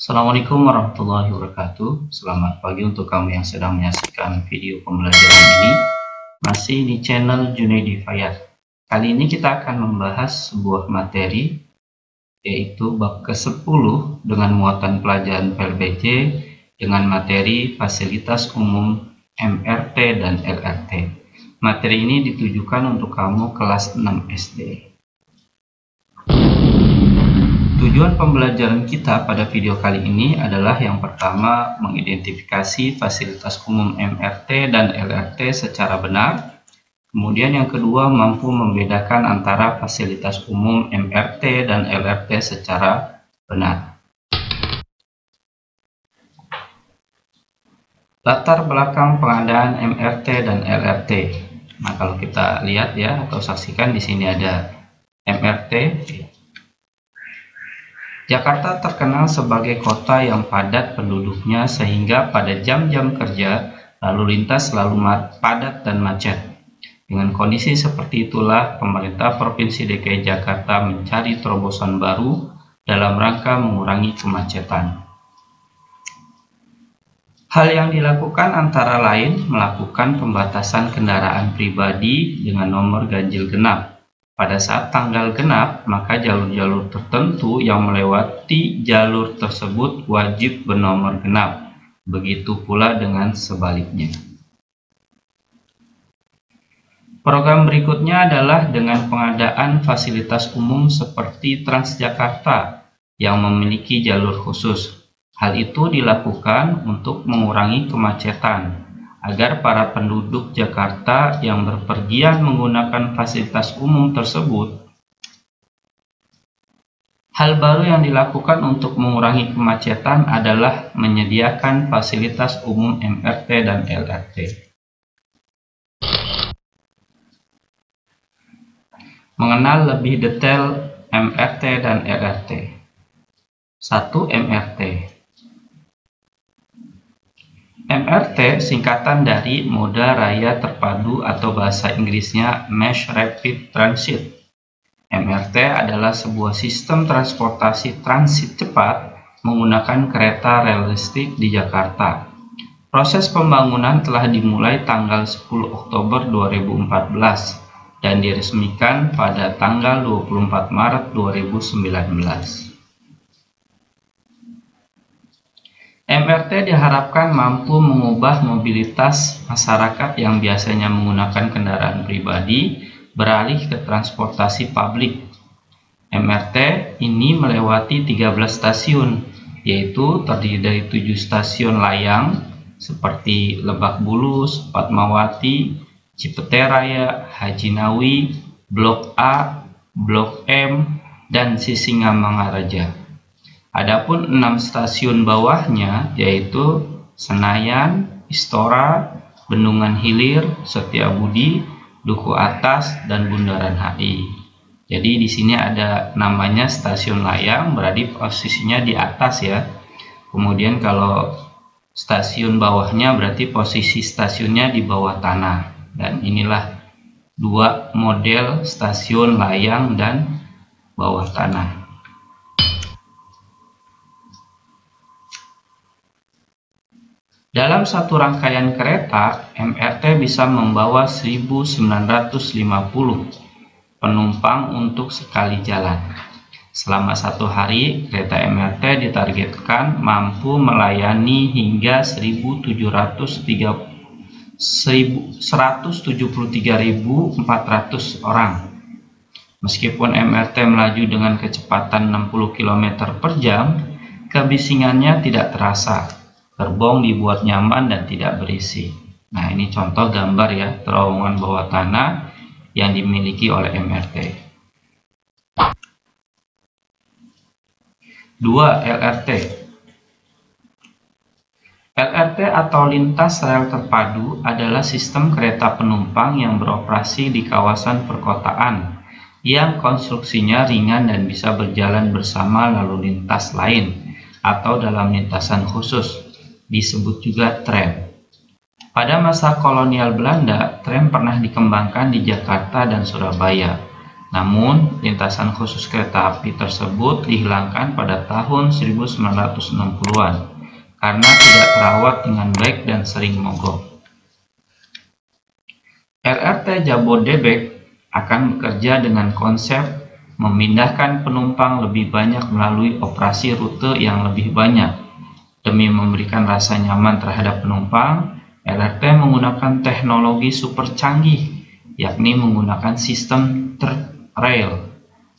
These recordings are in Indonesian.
Assalamualaikum warahmatullahi wabarakatuh. Selamat pagi untuk kamu yang sedang menyaksikan video pembelajaran ini. Masih di channel Junaidi Fayaz. Kali ini kita akan membahas sebuah materi, yaitu bab ke-10 dengan muatan pelajaran PLBJ dengan materi fasilitas umum MRT dan LRT. Materi ini ditujukan untuk kamu kelas 6 SD. Tujuan pembelajaran kita pada video kali ini adalah yang pertama, mengidentifikasi fasilitas umum MRT dan LRT secara benar. Kemudian yang kedua, mampu membedakan antara fasilitas umum MRT dan LRT secara benar. Latar belakang pengadaan MRT dan LRT. Nah, kalau kita lihat ya atau saksikan di sini ada MRT. Jakarta terkenal sebagai kota yang padat penduduknya sehingga pada jam-jam kerja lalu lintas selalu padat dan macet. Dengan kondisi seperti itulah pemerintah Provinsi DKI Jakarta mencari terobosan baru dalam rangka mengurangi kemacetan. Hal yang dilakukan antara lain melakukan pembatasan kendaraan pribadi dengan nomor ganjil genap. Pada saat tanggal genap, maka jalur-jalur tertentu yang melewati jalur tersebut wajib bernomor genap. Begitu pula dengan sebaliknya. Program berikutnya adalah dengan pengadaan fasilitas umum seperti Transjakarta yang memiliki jalur khusus. Hal itu dilakukan untuk mengurangi kemacetan, agar para penduduk Jakarta yang berpergian menggunakan fasilitas umum tersebut. Hal baru yang dilakukan untuk mengurangi kemacetan adalah menyediakan fasilitas umum MRT dan LRT. Mengenal lebih detail MRT dan LRT. 1. MRT. MRT singkatan dari Moda Raya Terpadu atau bahasa Inggrisnya Mass Rapid Transit. MRT adalah sebuah sistem transportasi transit cepat menggunakan kereta rel listrik di Jakarta. Proses pembangunan telah dimulai tanggal 10 Oktober 2014 dan diresmikan pada tanggal 24 Maret 2019. MRT diharapkan mampu mengubah mobilitas masyarakat yang biasanya menggunakan kendaraan pribadi beralih ke transportasi publik. MRT ini melewati 13 stasiun, yaitu terdiri dari 7 stasiun layang seperti Lebak Bulus, Fatmawati, Cipete Raya, Hajinawi, Blok A, Blok M, dan Sisingamangaraja. Adapun 6 stasiun bawahnya yaitu Senayan, Istora, Bendungan Hilir, Setiabudi, Duku Atas, dan Bundaran HI. Jadi di sini ada namanya stasiun layang, berarti posisinya di atas ya. Kemudian kalau stasiun bawahnya berarti posisi stasiunnya di bawah tanah. Dan inilah dua model stasiun layang dan bawah tanah. Dalam satu rangkaian kereta, MRT bisa membawa 1.950 penumpang untuk sekali jalan. Selama satu hari, kereta MRT ditargetkan mampu melayani hingga 173.400 orang. Meskipun MRT melaju dengan kecepatan 60 km per jam, kebisingannya tidak terasa. Gerbong dibuat nyaman dan tidak berisi. Nah, ini contoh gambar ya, terowongan bawah tanah yang dimiliki oleh MRT. 2. LRT. LRT atau lintas rel terpadu adalah sistem kereta penumpang yang beroperasi di kawasan perkotaan yang konstruksinya ringan dan bisa berjalan bersama lalu lintas lain atau dalam lintasan khusus. Disebut juga tram. Pada masa kolonial Belanda, tram pernah dikembangkan di Jakarta dan Surabaya. Namun, lintasan khusus kereta api tersebut dihilangkan pada tahun 1960-an karena tidak terawat dengan baik dan sering mogok. LRT Jabodebek akan bekerja dengan konsep memindahkan penumpang lebih banyak melalui operasi rute yang lebih banyak. Demi memberikan rasa nyaman terhadap penumpang, LRT menggunakan teknologi super canggih, yakni menggunakan sistem third rail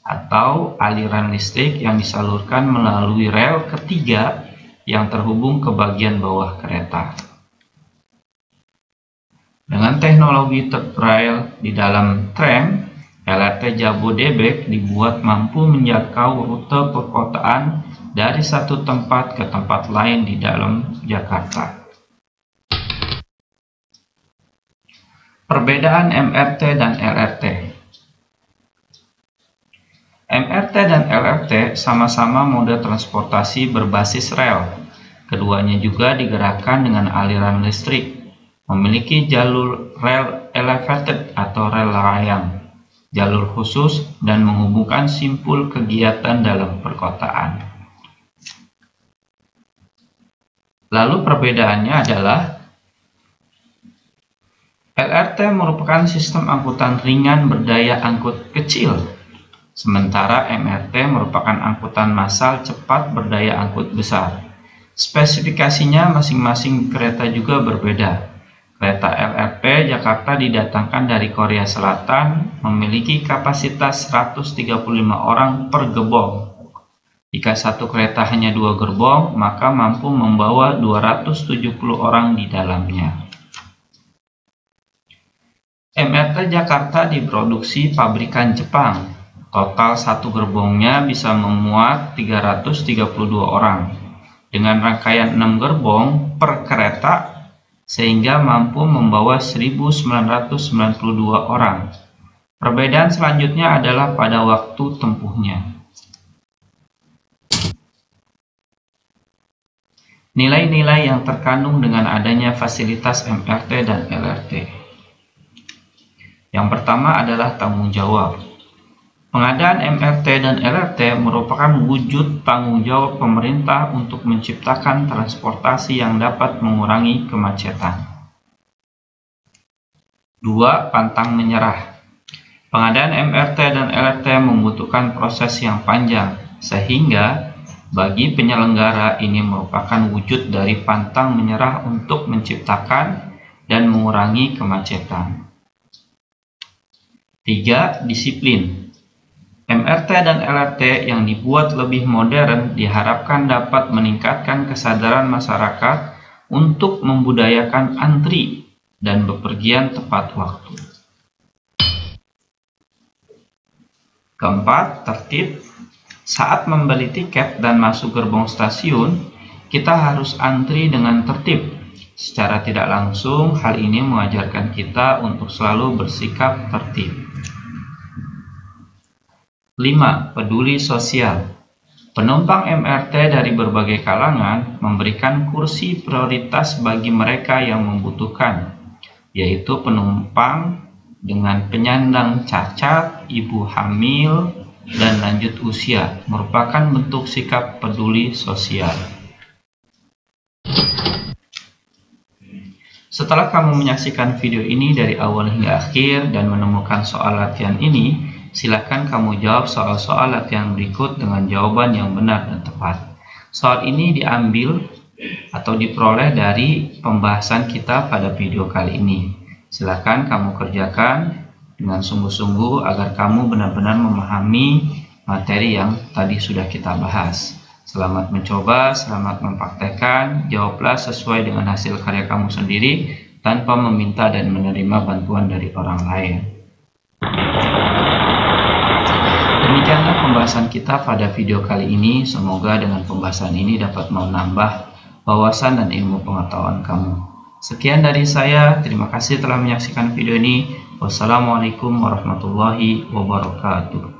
atau aliran listrik yang disalurkan melalui rel ketiga yang terhubung ke bagian bawah kereta. Dengan teknologi third rail di dalam tram, LRT Jabodebek dibuat mampu menjangkau rute perkotaan dari satu tempat ke tempat lain di dalam Jakarta. Perbedaan MRT dan LRT. MRT dan LRT sama-sama moda transportasi berbasis rel. Keduanya juga digerakkan dengan aliran listrik, memiliki jalur rel elevated atau rel layang, jalur khusus, dan menghubungkan simpul kegiatan dalam perkotaan. Lalu perbedaannya adalah LRT merupakan sistem angkutan ringan berdaya angkut kecil, sementara MRT merupakan angkutan massal cepat berdaya angkut besar. Spesifikasinya masing-masing kereta juga berbeda. Kereta LRT Jakarta didatangkan dari Korea Selatan, memiliki kapasitas 135 orang per gerbong. Jika satu kereta hanya 2 gerbong, maka mampu membawa 270 orang di dalamnya. MRT Jakarta diproduksi pabrikan Jepang. Total satu gerbongnya bisa memuat 332 orang. Dengan rangkaian 6 gerbong per kereta, sehingga mampu membawa 1992 orang. Perbedaan selanjutnya adalah pada waktu tempuhnya. Nilai-nilai yang terkandung dengan adanya fasilitas MRT dan LRT. Yang pertama adalah tanggung jawab. Pengadaan MRT dan LRT merupakan wujud tanggung jawab pemerintah untuk menciptakan transportasi yang dapat mengurangi kemacetan. 2. Pantang menyerah. Pengadaan MRT dan LRT membutuhkan proses yang panjang, sehingga bagi penyelenggara ini merupakan wujud dari pantang menyerah untuk menciptakan dan mengurangi kemacetan. 3. Disiplin. MRT dan LRT yang dibuat lebih modern diharapkan dapat meningkatkan kesadaran masyarakat untuk membudayakan antri dan bepergian tepat waktu. 4. Tertib. Saat membeli tiket dan masuk gerbong stasiun, kita harus antri dengan tertib. Secara tidak langsung, hal ini mengajarkan kita untuk selalu bersikap tertib. 5. Peduli sosial. Penumpang MRT dari berbagai kalangan memberikan kursi prioritas bagi mereka yang membutuhkan, yaitu penumpang dengan penyandang cacat, ibu hamil, dan lanjut usia, merupakan bentuk sikap peduli sosial. Setelah kamu menyaksikan video ini dari awal hingga akhir dan menemukan soal latihan ini, silakan kamu jawab soal-soal latihan berikut dengan jawaban yang benar dan tepat. Soal ini diambil atau diperoleh dari pembahasan kita pada video kali ini. Silakan kamu kerjakan dengan sungguh-sungguh agar kamu benar-benar memahami materi yang tadi sudah kita bahas. Selamat mencoba, selamat mempraktekkan, jawablah sesuai dengan hasil karya kamu sendiri tanpa meminta dan menerima bantuan dari orang lain. Demikianlah pembahasan kita pada video kali ini. Semoga dengan pembahasan ini dapat menambah wawasan dan ilmu pengetahuan kamu. Sekian dari saya, terima kasih telah menyaksikan video ini. Wassalamualaikum warahmatullahi wabarakatuh.